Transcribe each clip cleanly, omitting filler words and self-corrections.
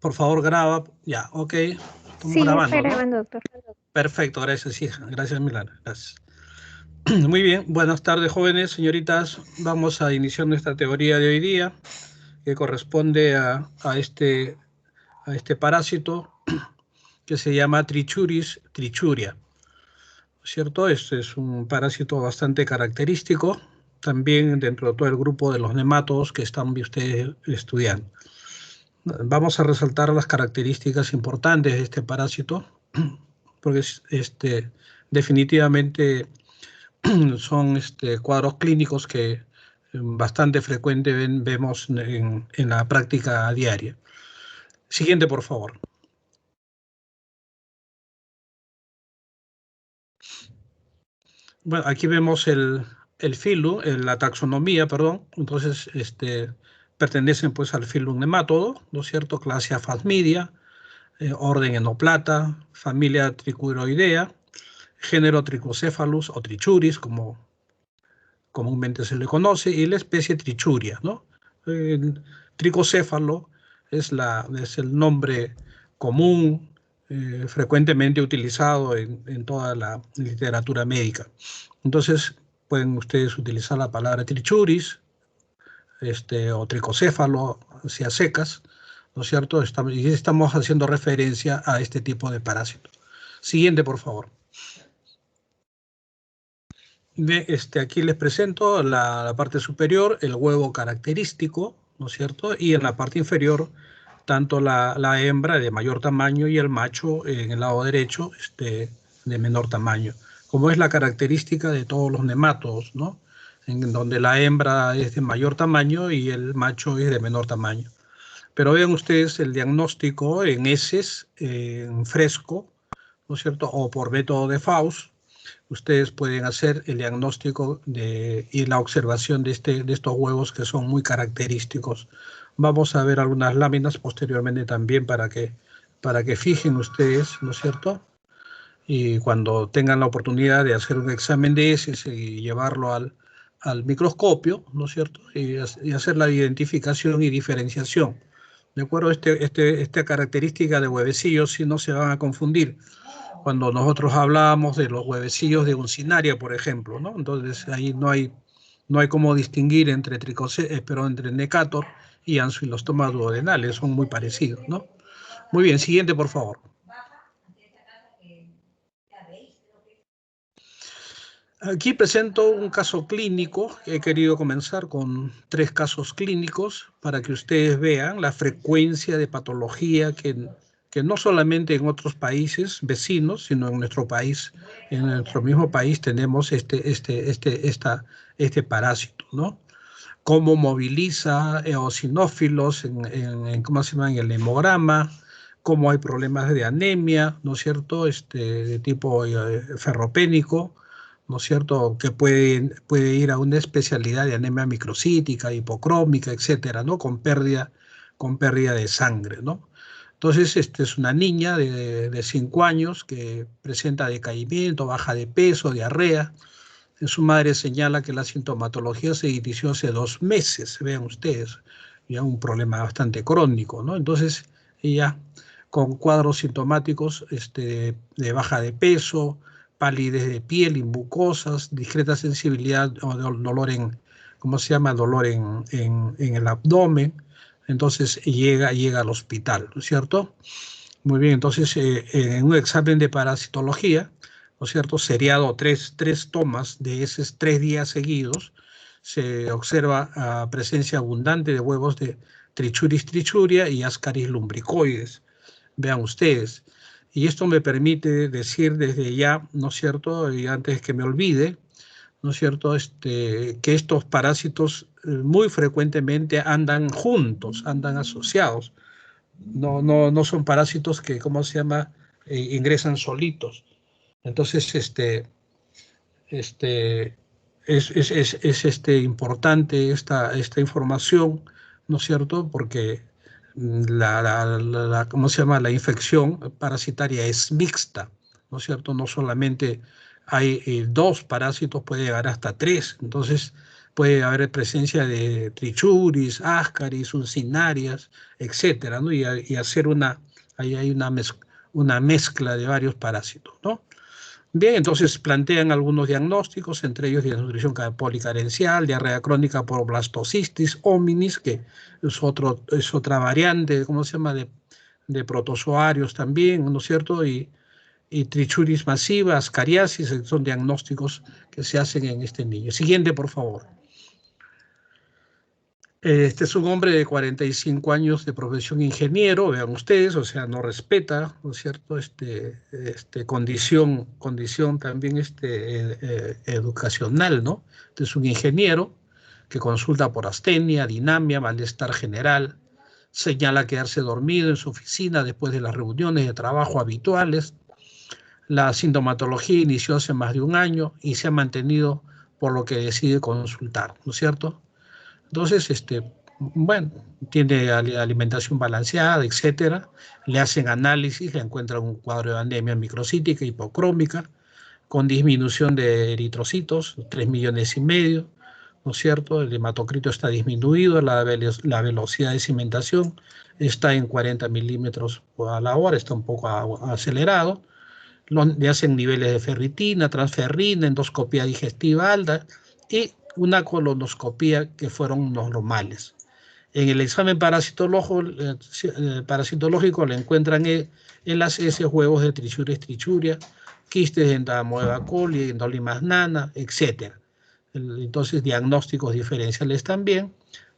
Por favor, graba. Ya, ok. Estamos Sí, grabando, está ¿no? grabando, doctor. Perfecto, gracias, hija. Gracias, Milana. Gracias. Muy bien, buenas tardes, jóvenes, señoritas. Vamos a iniciar nuestra teoría de hoy día, que corresponde a este parásito que se llama Trichuris trichuria. ¿Cierto? Este es un parásito bastante característico, también dentro de todo el grupo de los nematodos que están ustedes estudiando. Vamos a resaltar las características importantes de este parásito, porque definitivamente son cuadros clínicos que bastante frecuente vemos en la práctica diaria. Siguiente, por favor. Bueno, aquí vemos el filo, la taxonomía, perdón. Entonces, pertenecen pues al filum nematodo, ¿no es cierto? Clase Aphasmidia, orden Enoplata, familia Tricuroidea, género Trichocephalus o Trichuris, como comúnmente se le conoce, y la especie Trichuria, ¿no? El tricocéfalo es el nombre común, frecuentemente utilizado en toda la literatura médica. Entonces, pueden ustedes utilizar la palabra trichuris, o tricocéfalo, hacia secas, ¿no es cierto? Estamos haciendo referencia a este tipo de parásito. Siguiente, por favor. Aquí les presento la parte superior, el huevo característico, ¿no es cierto? Y en la parte inferior, tanto la hembra de mayor tamaño y el macho en el lado derecho de menor tamaño, como es la característica de todos los nematodos, ¿no? En donde la hembra es de mayor tamaño y el macho es de menor tamaño. Pero vean ustedes el diagnóstico en heces, en fresco, ¿no es cierto? O por método de Faust. Ustedes pueden hacer el diagnóstico y la observación de estos huevos que son muy característicos. Vamos a ver algunas láminas posteriormente también para que fijen ustedes, ¿no es cierto? Y cuando tengan la oportunidad de hacer un examen de heces y llevarlo al microscopio, ¿no es cierto? Y hacer la identificación y diferenciación. ¿De acuerdo? Esta característica de huevecillos, si no se van a confundir cuando nosotros hablábamos de los huevecillos de uncinaria, por ejemplo, ¿no? Entonces ahí no hay cómo distinguir entre entre Necator y Ancylostomas duodenales, son muy parecidos, ¿no? Muy bien, siguiente, por favor. Aquí presento un caso clínico. He querido comenzar con 3 casos clínicos para que ustedes vean la frecuencia de patología que no solamente en otros países vecinos, sino en nuestro país, en nuestro mismo país tenemos este parásito, ¿no? Cómo moviliza eosinófilos ¿cómo se llama? En el hemograma, cómo hay problemas de anemia, ¿no es cierto? De tipo ferropénico, ¿no es cierto? Que puede ir a una especialidad de anemia microcítica, hipocrómica, etcétera, ¿no? Con pérdida de sangre, ¿no? Entonces, es una niña de 5 años que presenta decaimiento, baja de peso, diarrea. Su madre señala que la sintomatología se inició hace 2 meses, vean ustedes, ya un problema bastante crónico, ¿no? Entonces, ella con cuadros sintomáticos de baja de peso, palidez de piel, mucosas, discreta sensibilidad o dolor ¿cómo se llama? Dolor en el abdomen. Entonces llega al hospital, ¿no es cierto? Muy bien, entonces en un examen de parasitología, ¿no es cierto? Seriado tres tomas de esos 3 días seguidos, se observa presencia abundante de huevos de Trichuris trichuria y Ascaris lumbricoides. Vean ustedes. Y esto me permite decir desde ya, ¿no es cierto? Y antes que me olvide, ¿no es cierto? Que estos parásitos muy frecuentemente andan juntos, andan asociados. No son parásitos que, ¿cómo se llama? Ingresan solitos. Entonces, es importante esta información, ¿no es cierto? Porque ¿cómo se llama? La infección parasitaria es mixta, ¿no es cierto? No solamente hay 2 parásitos, puede llegar hasta 3. Entonces, puede haber presencia de trichuris, ascaris, uncinarias, etcétera, ¿no? Y hacer ahí hay una mezcla de varios parásitos, ¿no? Bien, entonces plantean algunos diagnósticos, entre ellos desnutrición policarencial, diarrea crónica por blastocistitis hominis, que es otra variante, ¿cómo se llama?, de protozoarios también, ¿no es cierto? Y trichuris masiva, ascariasis, son diagnósticos que se hacen en este niño. Siguiente, por favor. Este es un hombre de 45 años de profesión ingeniero, vean ustedes, o sea, no respeta, ¿no es cierto?, condición también educacional, ¿no? Este es un ingeniero que consulta por astenia, dinamia, malestar general, señala quedarse dormido en su oficina después de las reuniones de trabajo habituales. La sintomatología inició hace más de un año y se ha mantenido por lo que decide consultar, ¿no es cierto? Entonces, bueno, tiene alimentación balanceada, etcétera. Le hacen análisis, le encuentran un cuadro de anemia microcítica, hipocrómica, con disminución de eritrocitos, 3,5 millones, ¿no es cierto? El hematocrito está disminuido, la velocidad de cimentación está en 40 milímetros a la hora, está un poco acelerado. Le hacen niveles de ferritina, transferrina, endoscopía digestiva alta y una colonoscopía que fueron normales. En el examen parasitológico le encuentran en las heces huevos de Trichuris trichuria, quistes de Entamoeba coli, Endolimas nana, etc. Entonces, diagnósticos diferenciales también,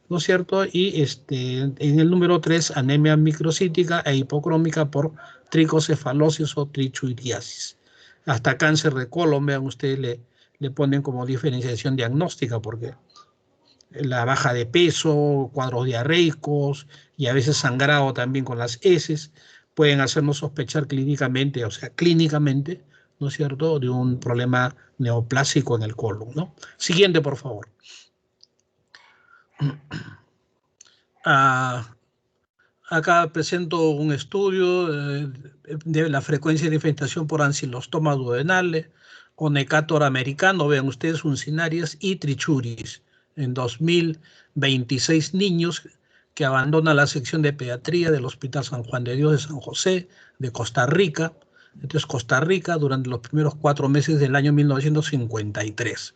¿no es cierto? Y en el número 3, anemia microcítica e hipocrómica por tricocefalosis o trichuriasis. Hasta cáncer de colon, vean ustedes, le ponen como diferenciación diagnóstica, porque la baja de peso, cuadros diarreicos y a veces sangrado también con las heces pueden hacernos sospechar clínicamente, o sea, clínicamente, ¿no es cierto?, de un problema neoplásico en el colon, ¿no? Siguiente, por favor. Acá presento un estudio de la frecuencia de infestación por ancilostoma duodenale, Necator americano, vean ustedes, uncinarias y trichuris, en 2026 niños que abandonan la sección de pediatría del Hospital San Juan de Dios de San José, de Costa Rica. Entonces, Costa Rica, durante los primeros 4 meses del año 1953.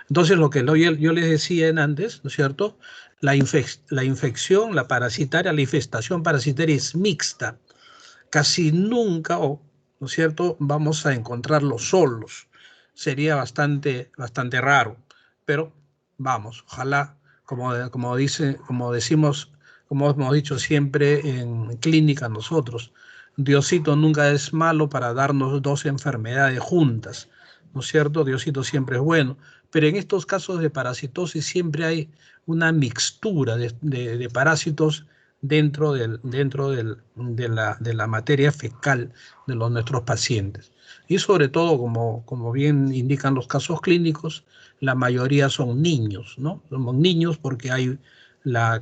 Entonces, lo que yo les decía antes, ¿no es cierto?, la infección, la parasitaria, la infestación parasitaria es mixta. Casi nunca, ¿no es cierto?, vamos a encontrarlos solos. Sería bastante raro. Pero vamos, ojalá, como decimos, como hemos dicho siempre en clínica nosotros, Diosito nunca es malo para darnos 2 enfermedades juntas, ¿no es cierto? Diosito siempre es bueno. Pero en estos casos de parasitosis siempre hay una mixtura de parásitos dentro de la materia fecal de nuestros pacientes. Y sobre todo, como bien indican los casos clínicos, la mayoría son niños, ¿no? Somos niños porque hay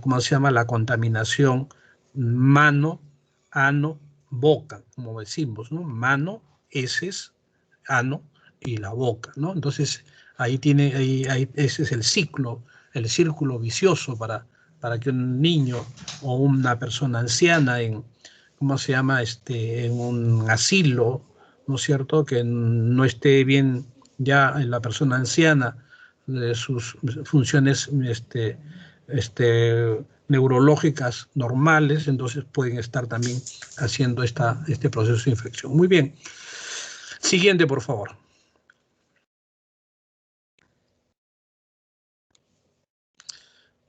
¿cómo se llama?, la contaminación mano, ano, boca, como decimos, ¿no? Mano, heces, ano y la boca, ¿no? Entonces, ese es el círculo vicioso para que un niño o una persona anciana ¿cómo se llama?, en un asilo, ¿no es cierto?, que no esté bien ya en la persona anciana de sus funciones neurológicas normales, entonces pueden estar también haciendo este proceso de infección. Muy bien. Siguiente, por favor.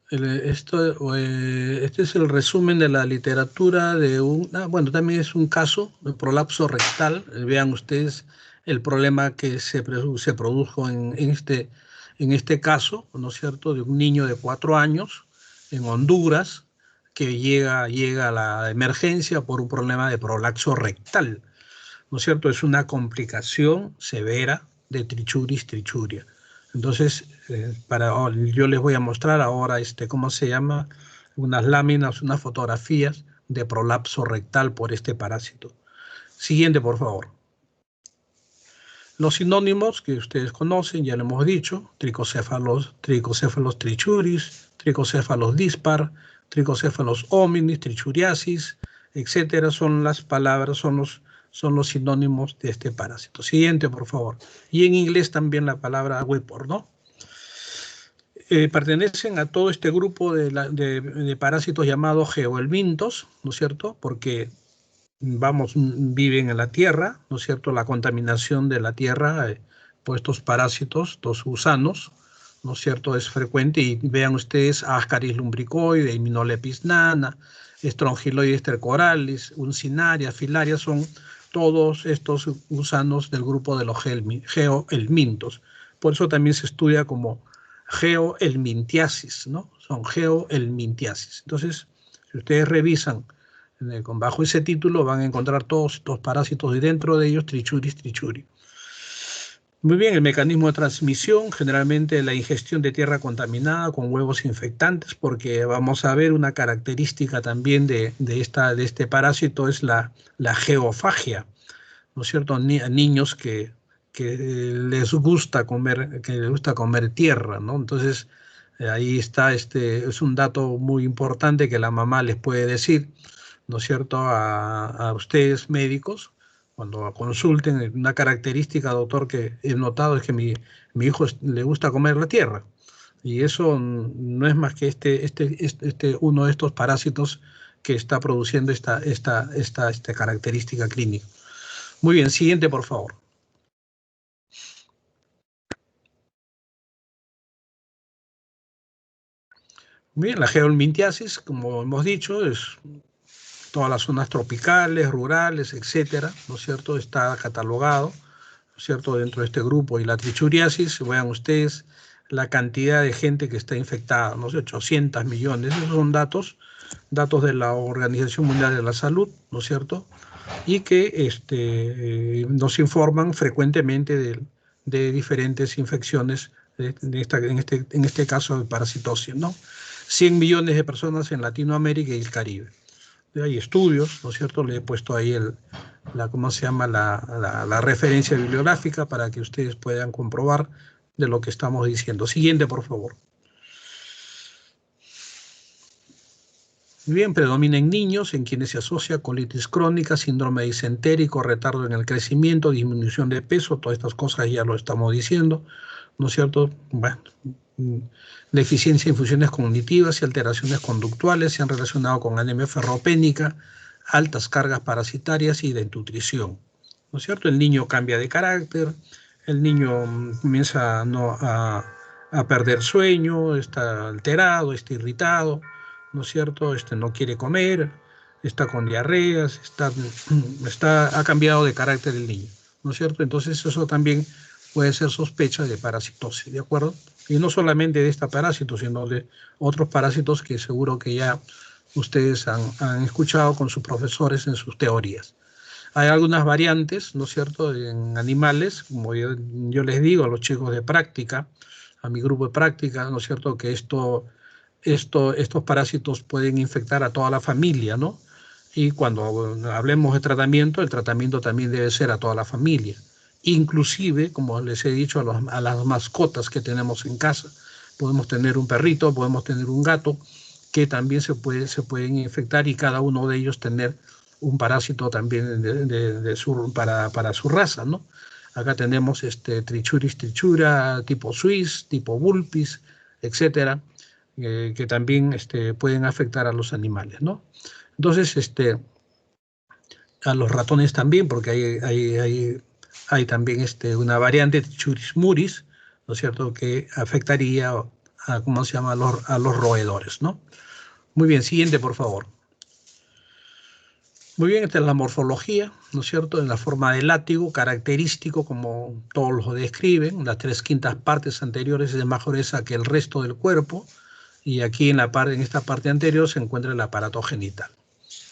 Este es el resumen de la literatura de bueno, también es un caso de prolapso rectal. Vean ustedes el problema que se produjo en este caso, ¿no es cierto?, de un niño de 4 años en Honduras que llega a la emergencia por un problema de prolapso rectal, ¿no es cierto? Es una complicación severa de trichuris trichuria. Entonces, yo les voy a mostrar ahora, ¿cómo se llama?, unas láminas, unas fotografías de prolapso rectal por este parásito. Siguiente, por favor. Los sinónimos que ustedes conocen, ya lo hemos dicho, tricocéfalos trichuris, tricocéfalos dispar, tricocéfalos hominis, trichuriasis, etcétera, son las palabras, son los sinónimos de este parásito. Siguiente, por favor. Y en inglés también la palabra whipper, ¿no? Pertenecen a todo este grupo de parásitos llamados geohelmintos, ¿no es cierto? Porque viven en la tierra, ¿no es cierto? La contaminación de la tierra por estos parásitos, estos gusanos, ¿no es cierto? Es frecuente y vean ustedes Ascaris lumbricoide, Immunolepis nana, Strongyloides stercoralis, Uncinaria, Filaria, son todos estos gusanos del grupo de los geohelmintos. Por eso también se estudia como geohelmintiasis, ¿no? Son geohelmintiasis. Entonces, si ustedes revisan bajo ese título van a encontrar todos estos parásitos y dentro de ellos Trichuris trichuri. Muy bien, el mecanismo de transmisión, generalmente la ingestión de tierra contaminada con huevos infectantes, porque vamos a ver una característica también de este parásito es la geofagia, ¿no es cierto? Niños que les gusta comer tierra, ¿no? Entonces, ahí está, es un dato muy importante que la mamá les puede decir, ¿no es cierto?, a ustedes médicos, cuando consulten. Una característica, doctor, que he notado es que mi hijo le gusta comer la tierra. Y eso no es más que uno de estos parásitos que está produciendo esta característica clínica. Muy bien, siguiente, por favor. Bien, la geohelmintiasis, como hemos dicho, es todas las zonas tropicales, rurales, etcétera, ¿no es cierto? Está catalogado, ¿no es cierto?, dentro de este grupo. Y la trichuriasis, vean ustedes la cantidad de gente que está infectada, no sé, 800 millones. Esos son datos de la Organización Mundial de la Salud, ¿no es cierto?, y que nos informan frecuentemente de diferentes infecciones, en este caso de parasitosis, ¿no? 100 millones de personas en Latinoamérica y el Caribe. Hay estudios, ¿no es cierto? Le he puesto ahí ¿cómo se llama? La referencia bibliográfica para que ustedes puedan comprobar de lo que estamos diciendo. Siguiente, por favor. Bien, predomina en niños, en quienes se asocia colitis crónica, síndrome disentérico, retardo en el crecimiento, disminución de peso, todas estas cosas ya lo estamos diciendo, ¿no es cierto? Bueno, deficiencia en funciones cognitivas y alteraciones conductuales se han relacionado con anemia ferropénica, altas cargas parasitarias y desnutrición, ¿no es cierto? El niño cambia de carácter, el niño comienza a perder sueño, está alterado, está irritado, ¿no es cierto? No quiere comer, está con diarreas, ha cambiado de carácter el niño, ¿no es cierto? Entonces eso también puede ser sospecha de parasitosis, ¿de acuerdo? Y no solamente de esta parásito, sino de otros parásitos que seguro que ya ustedes han escuchado con sus profesores en sus teorías. Hay algunas variantes, ¿no es cierto?, en animales, como yo les digo a los chicos de práctica, a mi grupo de práctica, ¿no es cierto?, que estos parásitos pueden infectar a toda la familia, ¿no? Y cuando hablemos de tratamiento, el tratamiento también debe ser a toda la familia. Inclusive, como les he dicho, a las mascotas que tenemos en casa. Podemos tener un perrito, podemos tener un gato, que también se pueden infectar y cada uno de ellos tener un parásito también para su raza, ¿no? Acá tenemos Trichuris trichura, tipo Swiss, tipo Vulpis, etcétera, que también pueden afectar a los animales, ¿no? Entonces, a los ratones también, porque hay también una variante Trichuris muris, ¿no es cierto?, que afectaría ¿cómo se llama?, a los roedores, ¿no? Muy bien, siguiente, por favor. Muy bien, esta es la morfología, ¿no es cierto?, en la forma de látigo, característico como todos lo describen. Las 3/5 partes anteriores es más gruesa que el resto del cuerpo, y aquí en esta parte anterior se encuentra el aparato genital,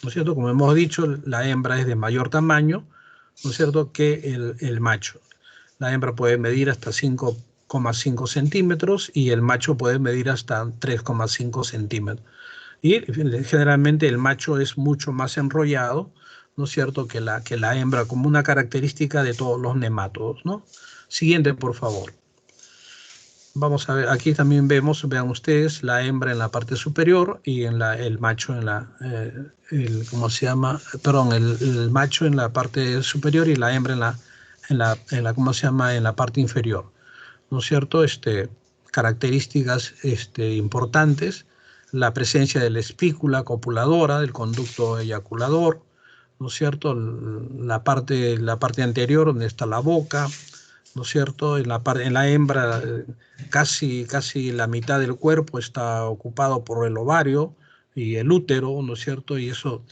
¿no es cierto? Como hemos dicho, la hembra es de mayor tamaño, ¿no es cierto?, que el macho. La hembra puede medir hasta 5,5 centímetros y el macho puede medir hasta 3,5 centímetros. Y generalmente el macho es mucho más enrollado, ¿no es cierto?, que la hembra, como una característica de todos los nemátodos, ¿no? Siguiente, por favor. Vamos a ver, aquí también vemos, vean ustedes, la hembra en la parte superior y el macho en la, ¿cómo se llama? Perdón, el macho en la parte superior y la hembra ¿cómo se llama? En la parte inferior, ¿no es cierto? Características importantes, la presencia de la espícula copuladora, del conducto eyaculador, ¿no es cierto? La parte anterior donde está la boca, ¿no es cierto? En la hembra casi la mitad del cuerpo está ocupado por el ovario y el útero, ¿no es cierto? Y eso,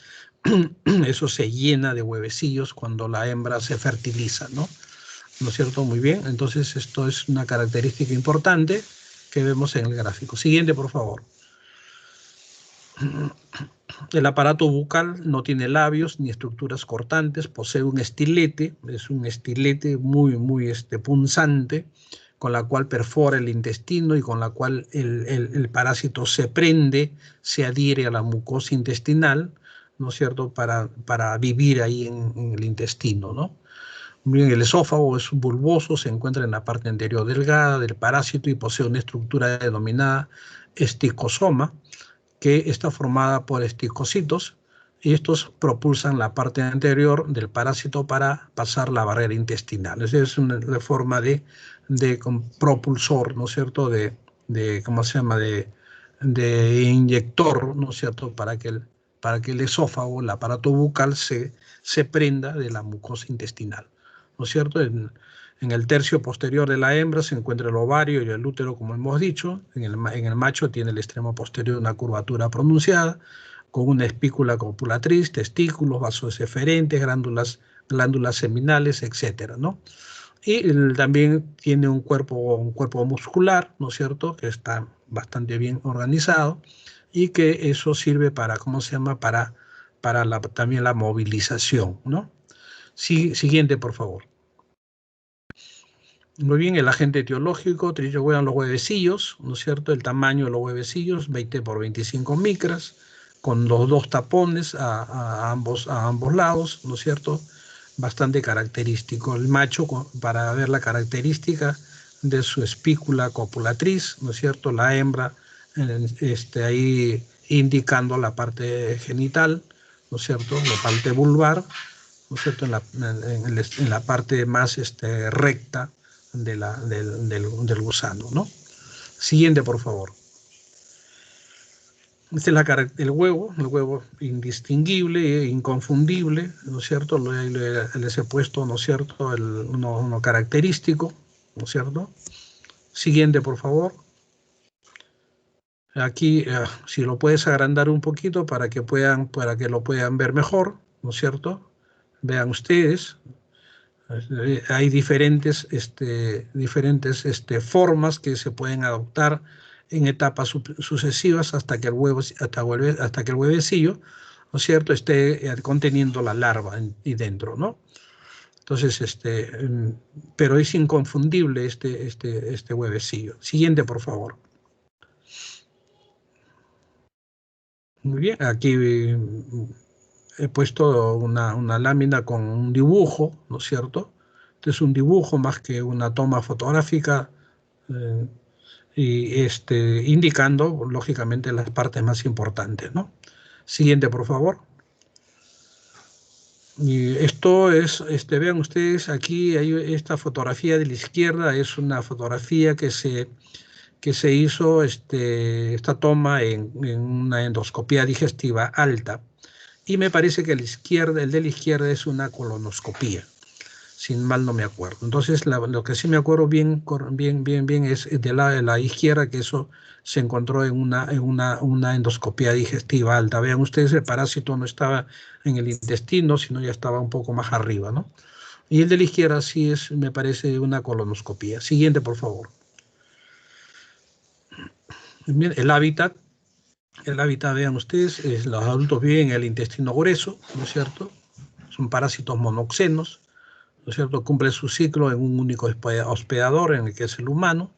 eso se llena de huevecillos cuando la hembra se fertiliza, ¿no? ¿No es cierto? Muy bien. Entonces esto es una característica importante que vemos en el gráfico. Siguiente, por favor. El aparato bucal no tiene labios ni estructuras cortantes, posee un estilete, es un estilete muy punzante, con la cual perfora el intestino y con la cual el parásito se prende, se adhiere a la mucosa intestinal, ¿no es cierto?, para vivir ahí en el intestino, ¿no? Bien, el esófago es bulboso, se encuentra en la parte anterior delgada del parásito y posee una estructura denominada esticosoma, que está formada por esticocitos y estos propulsan la parte anterior del parásito para pasar la barrera intestinal. Esa es una forma de propulsor, ¿no es cierto?, ¿cómo se llama?, de inyector, ¿no es cierto?, para que el esófago, el aparato bucal, se prenda de la mucosa intestinal, ¿no es cierto? En el tercio posterior de la hembra se encuentra el ovario y el útero, como hemos dicho. En el macho tiene el extremo posterior una curvatura pronunciada, con una espícula copulatriz, testículos, vasos eferentes, glándulas seminales, etcétera, ¿no? Y también tiene un cuerpo muscular, ¿no es cierto?, que está bastante bien organizado y que eso sirve para, ¿cómo se llama?, también la movilización, ¿no? Siguiente, por favor. Muy bien, el agente etiológico, trillohuean los huevecillos, ¿no es cierto? El tamaño de los huevecillos, 20 por 25 micras, con los dos tapones a ambos lados, ¿no es cierto? Bastante característico. El macho, para ver la característica de su espícula copulatriz, ¿no es cierto? La hembra, ahí indicando la parte genital, ¿no es cierto? La parte vulvar, ¿no es cierto?, en la parte más recta del gusano, ¿no? Siguiente, por favor. Este es el huevo indistinguible, inconfundible, ¿no es cierto? Les he puesto, ¿no es cierto?, uno característico, ¿no es cierto? Siguiente, por favor. Aquí, si lo puedes agrandar un poquito para que lo puedan ver mejor, ¿no es cierto? Vean ustedes. Hay diferentes formas que se pueden adoptar en etapas sucesivas hasta que el huevecillo, ¿no es cierto?, esté conteniendo la larva y dentro, ¿no? Entonces, pero es inconfundible este huevecillo. Siguiente, por favor. Muy bien, aquí he puesto una lámina con un dibujo, ¿no es cierto? Este es un dibujo más que una toma fotográfica, y indicando, lógicamente, las partes más importantes, ¿no? Siguiente, por favor. Y esto es, vean ustedes, aquí hay esta fotografía de la izquierda, es una fotografía que se hizo, esta toma en una endoscopía digestiva alta, y me parece que el de la izquierda es una colonoscopía, sin mal no me acuerdo. Entonces, lo que sí me acuerdo bien es de la izquierda, que eso se encontró en una endoscopía digestiva alta. Vean ustedes, el parásito no estaba en el intestino, sino ya estaba un poco más arriba, ¿no? Y el de la izquierda sí me parece una colonoscopía. Siguiente, por favor. Bien, el hábitat, vean ustedes, los adultos viven en el intestino grueso, ¿no es cierto? Son parásitos monoxenos, ¿no es cierto? Cumple su ciclo en un único hospedador, en el que es el humano.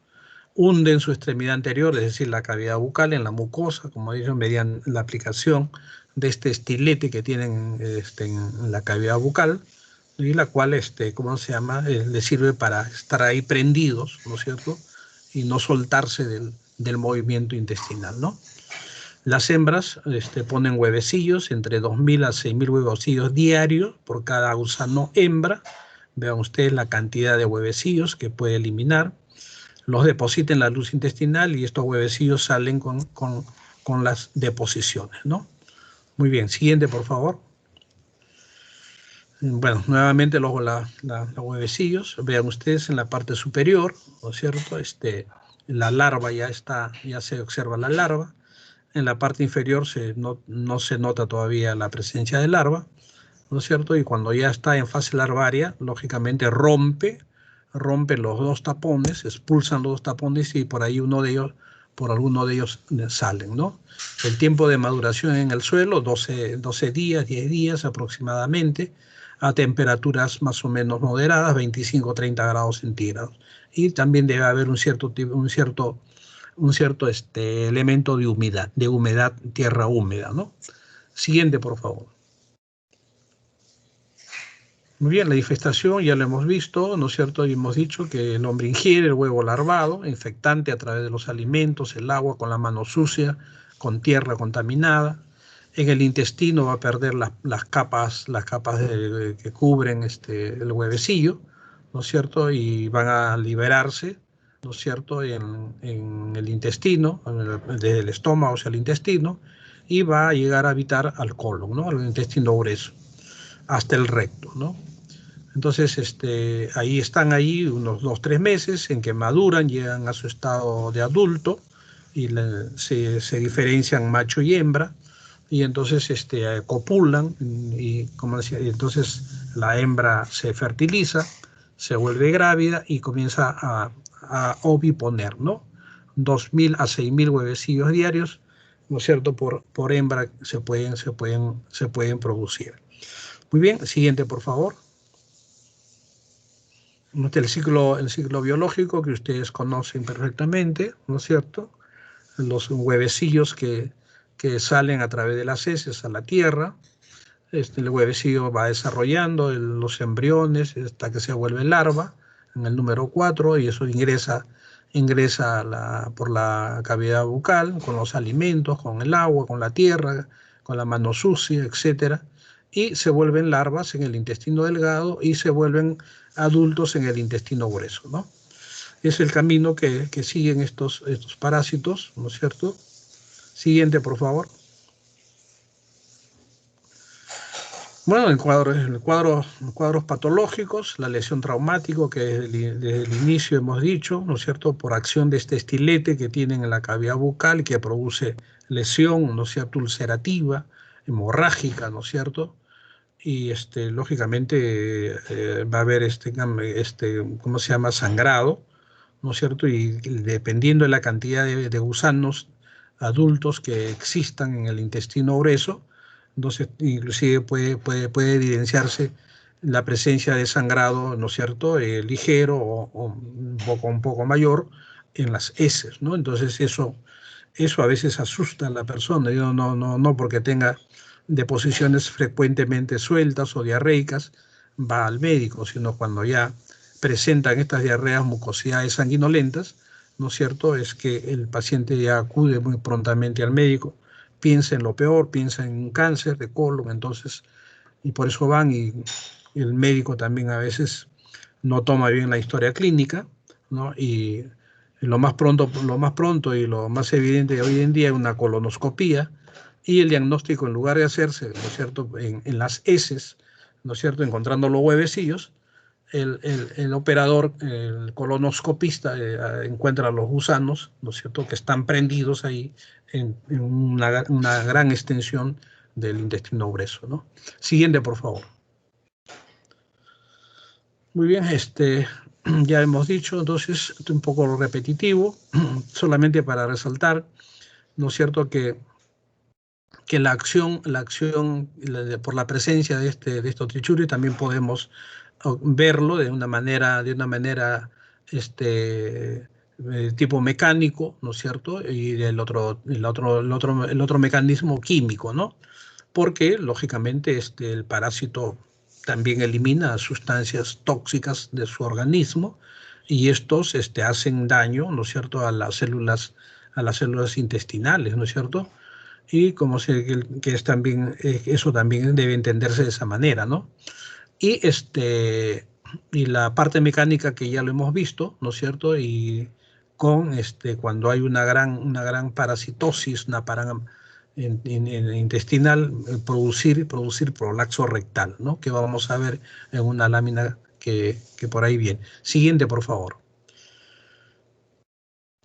Hunde en su extremidad anterior, es decir, la cavidad bucal, en la mucosa, como dicen, mediante la aplicación de este estilete que tienen en la cavidad bucal, y la cual, ¿cómo se llama? Le sirve para estar ahí prendidos, ¿no es cierto? Y no soltarse del movimiento intestinal, ¿no? Las hembras ponen huevecillos, entre 2.000 a 6.000 huevecillos diarios por cada gusano hembra. Vean ustedes la cantidad de huevecillos que puede eliminar. Los deposita en la luz intestinal y estos huevecillos salen con las deposiciones, ¿no? Muy bien, siguiente, por favor. Bueno, nuevamente los huevecillos, vean ustedes en la parte superior, ¿no es cierto? La larva ya se observa la larva. En la parte inferior no se nota todavía la presencia de larva, ¿no es cierto? Y cuando ya está en fase larvaria, lógicamente rompe los dos tapones, expulsan los dos tapones y por alguno de ellos salen, ¿no? El tiempo de maduración en el suelo, 12 días, 10 días aproximadamente, a temperaturas más o menos moderadas, 25-30 grados centígrados. Y también debe haber un cierto elemento de humedad, tierra húmeda, ¿no? Siguiente, por favor. Muy bien, la infestación ya lo hemos visto, ¿no es cierto? Y hemos dicho que el hombre ingiere el huevo larvado, infectante a través de los alimentos, el agua con la mano sucia, con tierra contaminada. En el intestino va a perder las capas que cubren el huevecillo, ¿no es cierto? Y van a liberarse, ¿no es cierto?, en el intestino, desde el estómago hacia el intestino, y va a llegar a habitar al colon, ¿no?, al intestino grueso, hasta el recto, ¿no? Entonces, ahí están unos 2-3 meses en que maduran, llegan a su estado de adulto y se diferencian macho y hembra, y entonces copulan y, como decía, entonces la hembra se fertiliza, se vuelve grávida y comienza a oviponer, ¿no? 2.000 a 6.000 huevecillos diarios, ¿no es cierto?, por hembra se pueden producir. Muy bien, siguiente, por favor. El ciclo biológico que ustedes conocen perfectamente, ¿no es cierto? Los huevecillos que salen a través de las heces a la tierra. El huevecillo va desarrollando los embriones hasta que se vuelve larva en el número 4 y eso ingresa por la cavidad bucal con los alimentos, con el agua, con la tierra, con la mano sucia, etc. Y se vuelven larvas en el intestino delgado y se vuelven adultos en el intestino grueso, ¿no? Es el camino que siguen estos parásitos, ¿no es cierto? Siguiente, por favor. Bueno, en cuadros patológicos, la lesión traumática que desde el inicio hemos dicho, ¿no es cierto?, por acción de este estilete que tienen en la cavidad bucal que produce lesión, ¿no es cierto?, ulcerativa, hemorrágica, ¿no es cierto? Y lógicamente va a haber ¿cómo se llama?, sangrado, ¿no es cierto? Y dependiendo de la cantidad de gusanos adultos que existan en el intestino grueso, entonces inclusive puede evidenciarse la presencia de sangrado, ¿no es cierto?, ligero o un poco mayor en las heces, ¿no? Entonces eso a veces asusta a la persona, no porque tenga deposiciones frecuentemente sueltas o diarreicas va al médico, sino cuando ya presentan estas diarreas, mucosidades sanguinolentas, ¿no es cierto?, es que el paciente ya acude muy prontamente al médico, piensa en lo peor, piensa en un cáncer de colon, entonces, y por eso van, y el médico también a veces no toma bien la historia clínica, ¿no? Y lo más pronto y lo más evidente de hoy en día es una colonoscopía, y el diagnóstico, en lugar de hacerse, ¿no es cierto?, en las heces, ¿no es cierto?, encontrando los huevecillos, el operador, el colonoscopista, encuentra los gusanos, ¿no es cierto?, que están prendidos ahí en una gran extensión del intestino grueso, ¿no? Siguiente, por favor. Muy bien, ya hemos dicho, entonces, un poco repetitivo, solamente para resaltar, ¿no es cierto?, que la acción por la presencia de estos trichures también podemos verlo de una manera tipo mecánico, ¿no es cierto? Y el otro mecanismo químico, ¿no? porque lógicamente el parásito también elimina sustancias tóxicas de su organismo y estos hacen daño, ¿no es cierto?, a las células intestinales, ¿no es cierto? Y como que es también, eso también debe entenderse de esa manera, ¿no? Y, y la parte mecánica que ya lo hemos visto, ¿no es cierto? Y con cuando hay una gran parasitosis, intestinal, producir prolapso rectal, ¿no? Que vamos a ver en una lámina que por ahí viene. Siguiente, por favor.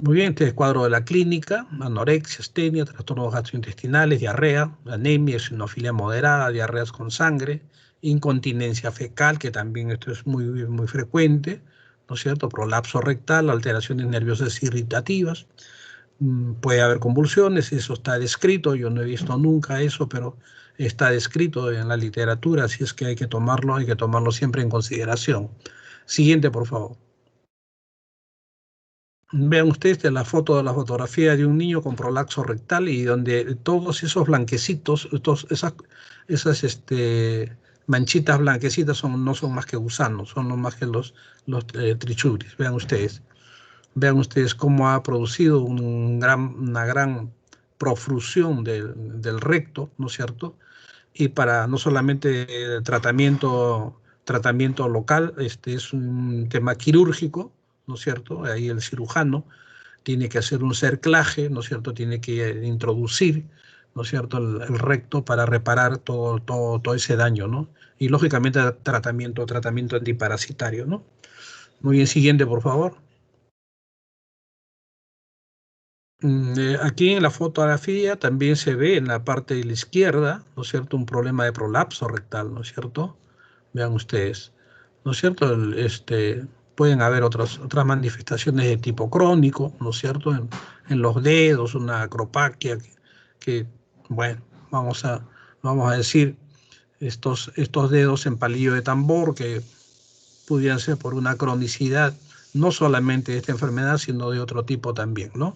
Muy bien, este es el cuadro de la clínica: anorexia, astenia, trastornos gastrointestinales, diarrea, anemia, eosinofilia moderada, diarreas con sangre, incontinencia fecal, que también esto es muy frecuente, ¿no es cierto? Prolapso rectal, alteraciones nerviosas irritativas, puede haber convulsiones, eso está descrito, yo no he visto nunca eso, pero está descrito en la literatura, así es que hay que tomarlo siempre en consideración. Siguiente, por favor. Vean ustedes la fotografía de un niño con prolapso rectal y donde todos esos blanquecitos, esas manchitas blanquecitas no son más que gusanos, son no más que los trichuris. Vean ustedes cómo ha producido una gran profusión del recto, ¿no es cierto? Y para no solamente tratamiento local, es un tema quirúrgico, ¿no es cierto? Ahí el cirujano tiene que hacer un cerclaje, ¿no es cierto? Tiene que introducir, ¿no es cierto?, el recto para reparar todo ese daño, ¿no? Y lógicamente tratamiento antiparasitario, ¿no? Muy bien, siguiente, por favor. Aquí en la fotografía también se ve en la parte de la izquierda, ¿no es cierto?, un problema de prolapso rectal, ¿no es cierto? Vean ustedes, ¿no es cierto? Pueden haber otras manifestaciones de tipo crónico, ¿no es cierto? En los dedos, una acropaquia, que, bueno, vamos a decir, estos dedos en palillo de tambor que pudieran ser por una cronicidad, no solamente de esta enfermedad, sino de otro tipo también, ¿no?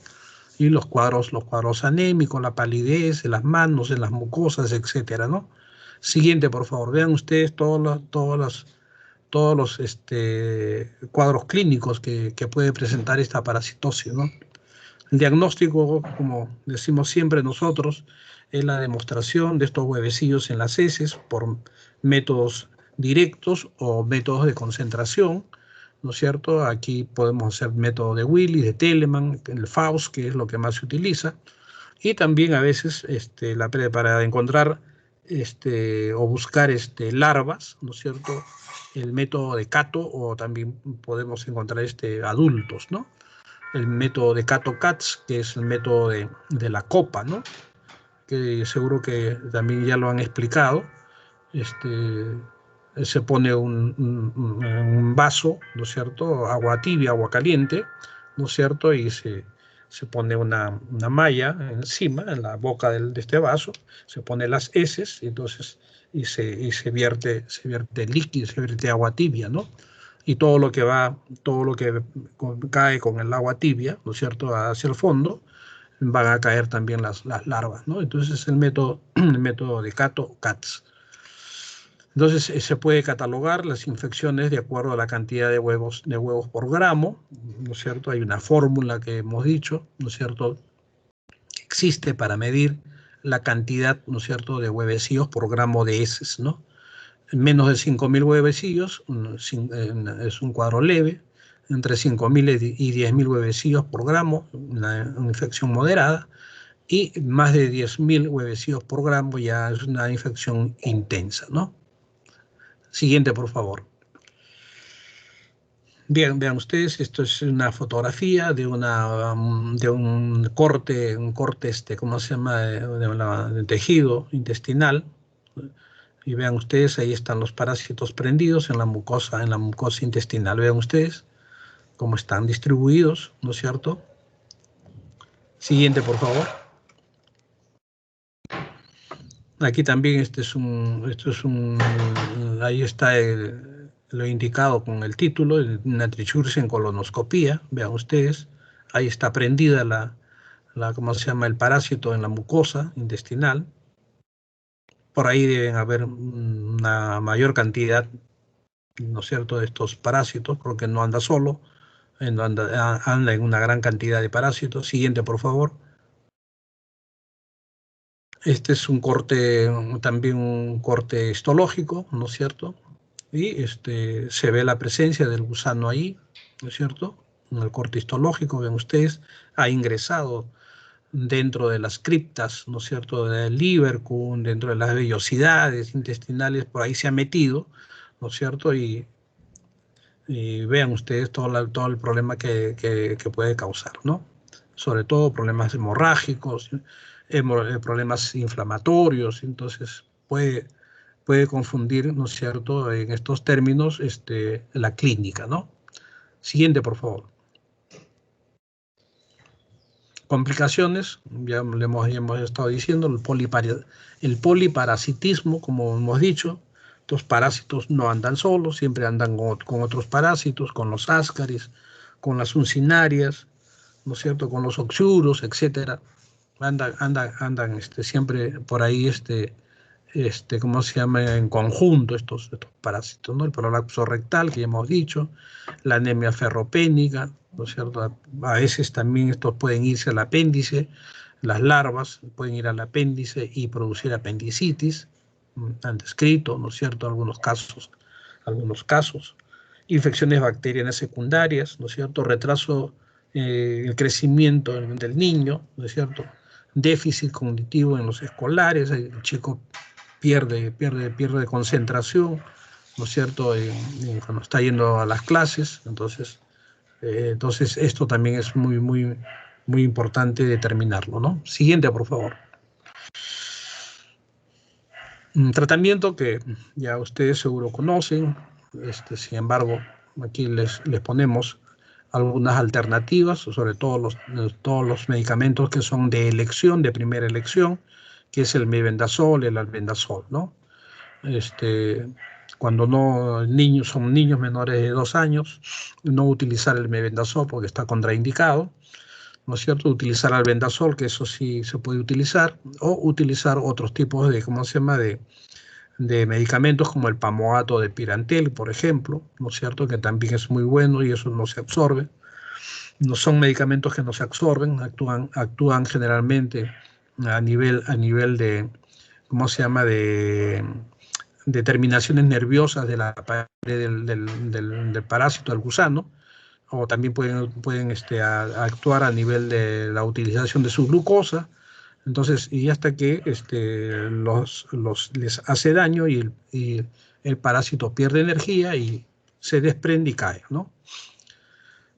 Y los cuadros anémicos, la palidez en las manos, en las mucosas, etcétera, ¿no? Siguiente, por favor. Vean ustedes todos los cuadros clínicos que puede presentar esta parasitosis, ¿no? El diagnóstico, como decimos siempre nosotros, es la demostración de estos huevecillos en las heces por métodos directos o métodos de concentración, ¿no es cierto? Aquí podemos hacer método de Willis, de Telemann, el Faust, que es lo que más se utiliza, y también a veces para encontrar o buscar larvas, ¿no es cierto?, el método de Cato, o también podemos encontrar adultos, ¿no? El método de Cato-Cats, que es el método de la copa, ¿no? Que seguro que también ya lo han explicado. Se pone un vaso, ¿no es cierto?, agua tibia, agua caliente, ¿no es cierto?, y se pone una malla encima, en la boca de este vaso, se pone las heces, y se vierte líquido, se vierte agua tibia, ¿no? Y todo lo que cae con el agua tibia, ¿no es cierto?, hacia el fondo, van a caer también las larvas, ¿no? Entonces el método de Cato-Cats. Entonces se puede catalogar las infecciones de acuerdo a la cantidad de huevos por gramo, ¿no es cierto? Hay una fórmula que hemos dicho, ¿no es cierto?, que existe para medir la cantidad, ¿no es cierto?, de huevecillos por gramo de heces, ¿no? Menos de 5.000 huevecillos es un cuadro leve, entre 5.000 y 10.000 huevecillos por gramo, una infección moderada, y más de 10.000 huevecillos por gramo ya es una infección intensa, ¿no? Siguiente, por favor. Bien, vean ustedes, esto es una fotografía de un corte, ¿cómo se llama?, de tejido intestinal. Y vean ustedes, ahí están los parásitos prendidos en la mucosa intestinal. Vean ustedes cómo están distribuidos, ¿no es cierto? Siguiente, por favor. Aquí también ahí está lo indicado con el título, una trichurcia en colonoscopía. Vean ustedes, ahí está prendida ¿cómo se llama?, el parásito en la mucosa intestinal. Por ahí deben haber una mayor cantidad, ¿no es cierto?, de estos parásitos, porque no anda solo, anda en una gran cantidad de parásitos. Siguiente, por favor. Este es un corte, también un corte histológico, ¿no es cierto? Y se ve la presencia del gusano ahí, ¿no es cierto? En el corte histológico, ven ustedes, ha ingresado dentro de las criptas, ¿no es cierto?, del Lieberkühn, dentro de las vellosidades intestinales, por ahí se ha metido, ¿no es cierto? Y vean ustedes todo el problema que puede causar, ¿no? Sobre todo problemas hemorrágicos, problemas inflamatorios, entonces puede confundir, ¿no es cierto?, en estos términos la clínica, ¿no? Siguiente, por favor. Complicaciones, ya hemos estado diciendo, el poliparasitismo, como hemos dicho. Los parásitos no andan solos, siempre andan con otros parásitos, con los ascaris, con las uncinarias, ¿no es cierto?, con los oxyuros, etcétera. Andan siempre por ahí, ¿cómo se llama?, en conjunto estos parásitos, ¿no? El prolapso rectal, que ya hemos dicho, la anemia ferropénica, ¿no es cierto? A veces también estos pueden irse al apéndice, las larvas pueden ir al apéndice y producir apendicitis, han descrito, ¿no es cierto?, algunos casos, infecciones bacterianas secundarias, ¿no es cierto?, retraso el crecimiento del niño, ¿no es cierto?, déficit cognitivo en los escolares, el chico pierde concentración, ¿no es cierto?, cuando está yendo a las clases. Entonces esto también es muy importante determinarlo, ¿no? Siguiente, por favor. Un tratamiento que ya ustedes seguro conocen, sin embargo, aquí les ponemos algunas alternativas, sobre todo todos los medicamentos que son de elección, de primera elección, que es el mebendazol, el albendazol, ¿no? Cuando son niños menores de 2 años, no utilizar el mebendazol porque está contraindicado, ¿no es cierto? Utilizar albendazol, que eso sí se puede utilizar, o utilizar otros tipos de, ¿cómo se llama?, de medicamentos como el pamoato de Pirantel, por ejemplo, ¿no es cierto?, que también es muy bueno y eso no se absorbe. No son medicamentos que no se absorben, actúan generalmente a nivel de, ¿cómo se llama?, de terminaciones nerviosas de la pared del parásito, del gusano, o también pueden actuar a nivel de la utilización de su glucosa. Entonces, y hasta que les hace daño y el parásito pierde energía y se desprende y cae, ¿no?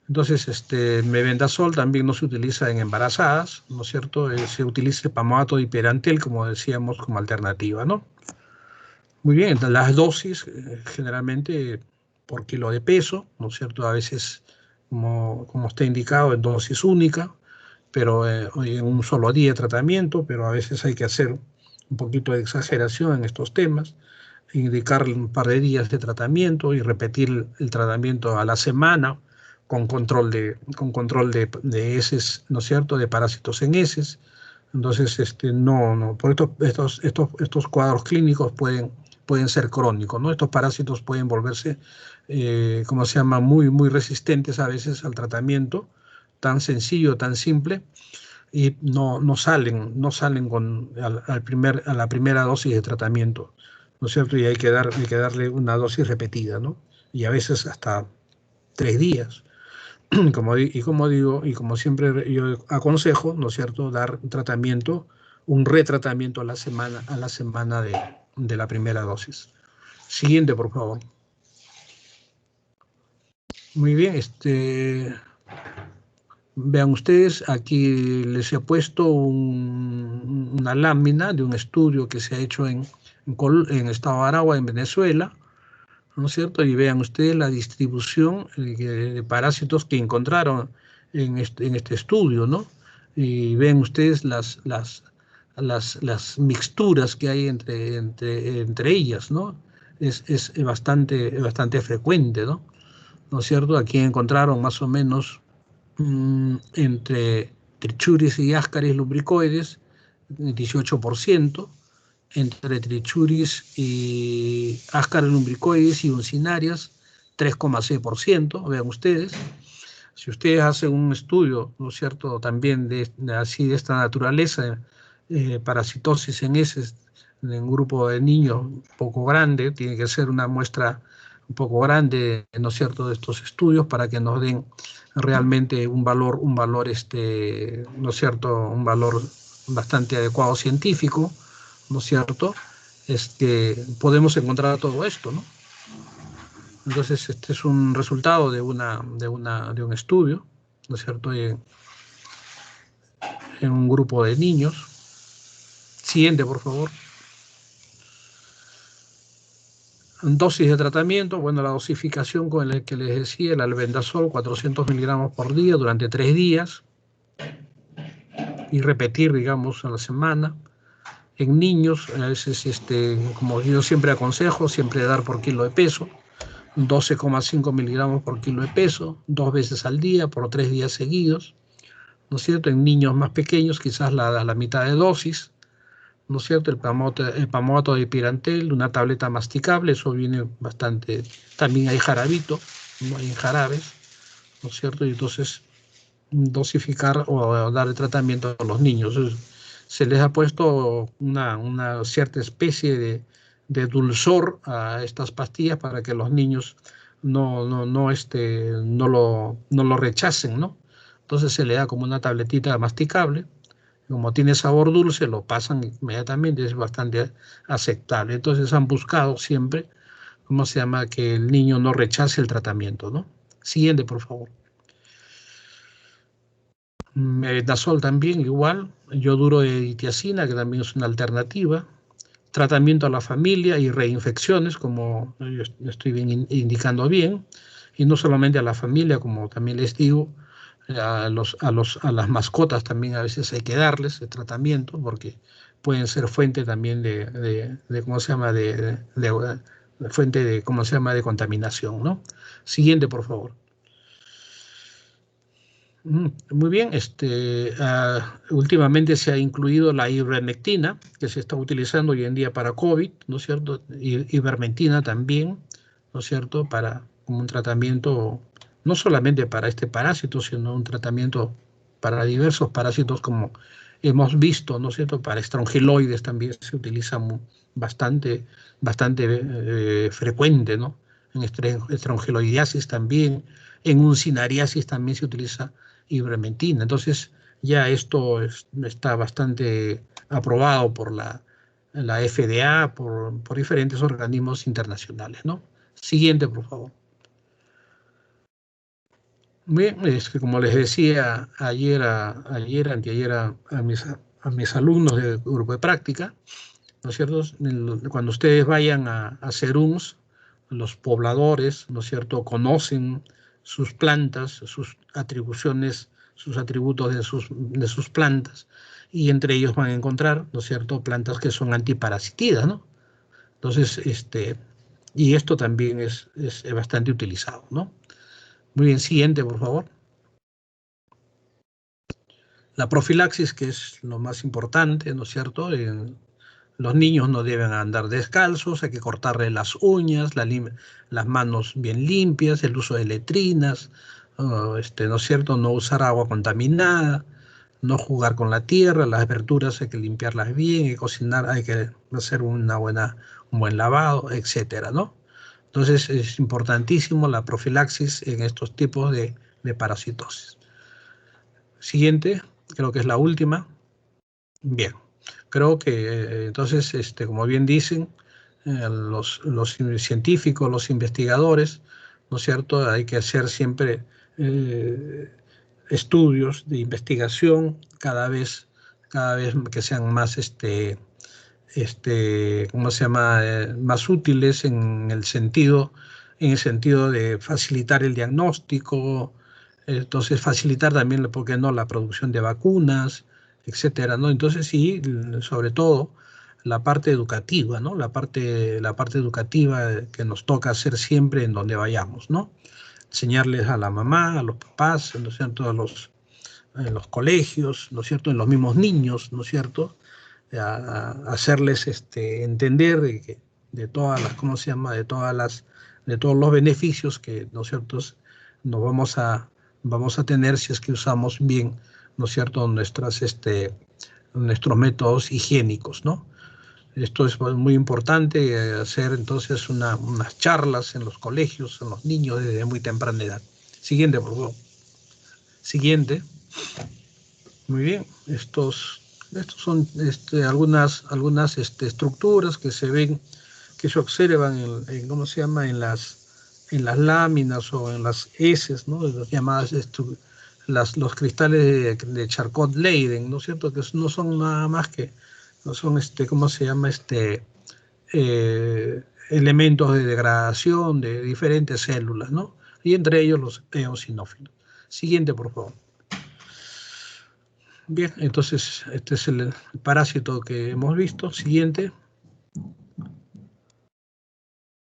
Entonces, mebendazol también no se utiliza en embarazadas, ¿no es cierto? Se utiliza el pamoato de Pirantel, como decíamos, como alternativa, ¿no? Muy bien, las dosis generalmente por kilo de peso, ¿no es cierto? A veces, como está indicado, en dosis única, pero en un solo día de tratamiento, pero a veces hay que hacer un poquito de exageración en estos temas, indicar un par de días de tratamiento y repetir el tratamiento a la semana con control de heces, ¿no es cierto?, de parásitos en heces. Entonces, por estos cuadros clínicos pueden ser crónicos, ¿no? Estos parásitos pueden volverse, ¿cómo se llama?, muy resistentes a veces al tratamiento tan sencillo, tan simple, y no salen a la primera dosis de tratamiento, ¿no es cierto? Y hay que darle una dosis repetida, ¿no? Y a veces hasta 3 días. Como digo, y como siempre yo aconsejo, ¿no es cierto?, dar un retratamiento a la semana de la primera dosis. Siguiente, por favor. Muy bien, vean ustedes, aquí les he puesto una lámina de un estudio que se ha hecho en Estado de Aragua, en Venezuela, ¿no es cierto? Y vean ustedes la distribución de parásitos que encontraron en este estudio, ¿no? Y ven ustedes las mixturas que hay entre ellas, ¿no? Es bastante frecuente, ¿no? ¿No es cierto? Aquí encontraron más o menos entre trichuris y ascaris lumbricoides, 18%, entre trichuris y Ascaris lumbricoides y uncinarias, 3,6%, vean ustedes. Si ustedes hacen un estudio, ¿no es cierto?, también así de esta naturaleza, parasitosis en heces, en un grupo de niños un poco grande, tiene que ser una muestra un poco grande, ¿no es cierto?, de estos estudios para que nos den realmente un valor, ¿no es cierto?, un valor bastante adecuado científico, ¿no es cierto?, podemos encontrar todo esto, ¿no? Entonces, este es un resultado de un estudio, ¿no es cierto?, en un grupo de niños. Siguiente, por favor. Dosis de tratamiento, bueno, la dosificación con la que les decía, el albendazol, 400 miligramos por día durante 3 días y repetir, digamos, a la semana. En niños, a veces, como yo siempre aconsejo, siempre dar por kilo de peso, 12,5 miligramos por kilo de peso, 2 veces al día por 3 días seguidos, ¿no es cierto? En niños más pequeños, quizás la mitad de dosis, ¿no es cierto? El pamato de pirantel, una tableta masticable, eso viene bastante. También hay jarabito, no hay jarabes, ¿no es cierto? Y entonces dosificar o dar el tratamiento a los niños. Se les ha puesto una cierta especie de dulzor a estas pastillas para que los niños no lo rechacen, ¿no? Entonces se le da como una tabletita masticable. Como tiene sabor dulce, lo pasan inmediatamente, es bastante aceptable. Entonces han buscado siempre, ¿cómo se llama?, que el niño no rechace el tratamiento, ¿no? Siguiente, por favor. Mebendazol también igual, yoduro de litiazina, que también es una alternativa. Tratamiento a la familia y reinfecciones, como yo estoy indicando bien. Y no solamente a la familia, como también les digo, a las mascotas también a veces hay que darles el tratamiento porque pueden ser fuente también ¿cómo se llama?, fuente de, ¿cómo se llama?, de contaminación, ¿no? Siguiente, por favor. Muy bien, últimamente se ha incluido la ivermectina, que se está utilizando hoy en día para COVID, ¿no es cierto? Ivermectina también, ¿no es cierto?, como un tratamiento, no solamente para este parásito, sino un tratamiento para diversos parásitos, como hemos visto, ¿no es cierto?, para estrongiloides también se utiliza bastante frecuente, ¿no? En estrongiloidiasis también, en uncinariasis también se utiliza ivermectina. Entonces ya esto está bastante aprobado por la FDA, por diferentes organismos internacionales, ¿no? Siguiente, por favor. Bien, es que como les decía anteayer a mis alumnos del grupo de práctica, ¿no es cierto?, cuando ustedes vayan a serums, los pobladores, ¿no es cierto?, conocen sus plantas, sus atribuciones, sus atributos de sus plantas, y entre ellos van a encontrar, ¿no es cierto?, plantas que son antiparasitidas, ¿no? Entonces, y esto también es bastante utilizado, ¿no? Muy bien, siguiente, por favor. La profilaxis, que es lo más importante, ¿no es cierto? Los niños no deben andar descalzos, hay que cortarle las uñas, las manos bien limpias, el uso de letrinas, ¿no es cierto?, no usar agua contaminada, no jugar con la tierra, las verduras hay que limpiarlas bien, hay que cocinar, hay que hacer un buen lavado, etcétera, ¿no? Entonces es importantísimo la profilaxis en estos tipos de parasitosis. Siguiente, creo que es la última. Bien, creo que entonces, como bien dicen los científicos, los investigadores, ¿no es cierto?, hay que hacer siempre estudios de investigación cada vez que sean más, ¿cómo se llama?, más útiles en el sentido de facilitar el diagnóstico, entonces facilitar también, ¿por qué no?, la producción de vacunas, etcétera, ¿no? Entonces sí, sobre todo la parte educativa, ¿no? La parte educativa que nos toca hacer siempre en donde vayamos, ¿no? Enseñarles a la mamá, a los papás, ¿no es cierto?, en los colegios, ¿no es cierto?, en los mismos niños, ¿no es cierto?, hacerles entender de todas las, ¿cómo se llama? De todos los beneficios que, ¿no es cierto?, nos vamos a tener si es que usamos bien, ¿no es cierto?, nuestros métodos higiénicos, ¿no? Esto es muy importante, hacer entonces unas charlas en los colegios, en los niños desde muy temprana edad. Siguiente, por favor. Siguiente. Muy bien. Estos son algunas estructuras que se ven, que se observan ¿cómo se llama? En las láminas o en las heces, ¿no? Las llamadas los cristales de Charcot-Leyden, ¿no es cierto? Que no son nada más que, no son ¿cómo se llama? Elementos de degradación de diferentes células, ¿no? Y entre ellos los eosinófilos. Siguiente, por favor. Bien, entonces este es el parásito que hemos visto. Siguiente.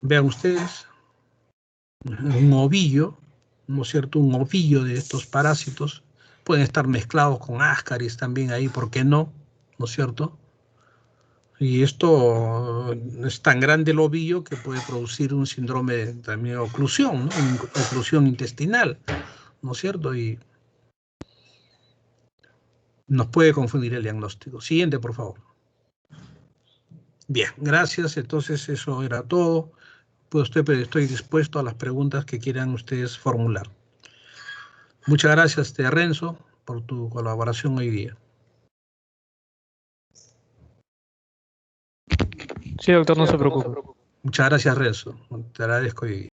Vean ustedes un ovillo, ¿no es cierto? Un ovillo de estos parásitos. Pueden estar mezclados con ascaris también ahí, ¿por qué no? ¿No es cierto? Y esto es tan grande el ovillo que puede producir un síndrome también de oclusión, ¿no? Oclusión intestinal, ¿no es cierto? Y nos puede confundir el diagnóstico. Siguiente, por favor. Bien, gracias. Entonces eso era todo. Pues estoy dispuesto a las preguntas que quieran ustedes formular. Muchas gracias, Renzo, por tu colaboración hoy día. Sí, doctor, no se preocupe. Muchas gracias, Renzo. Te agradezco hoy día.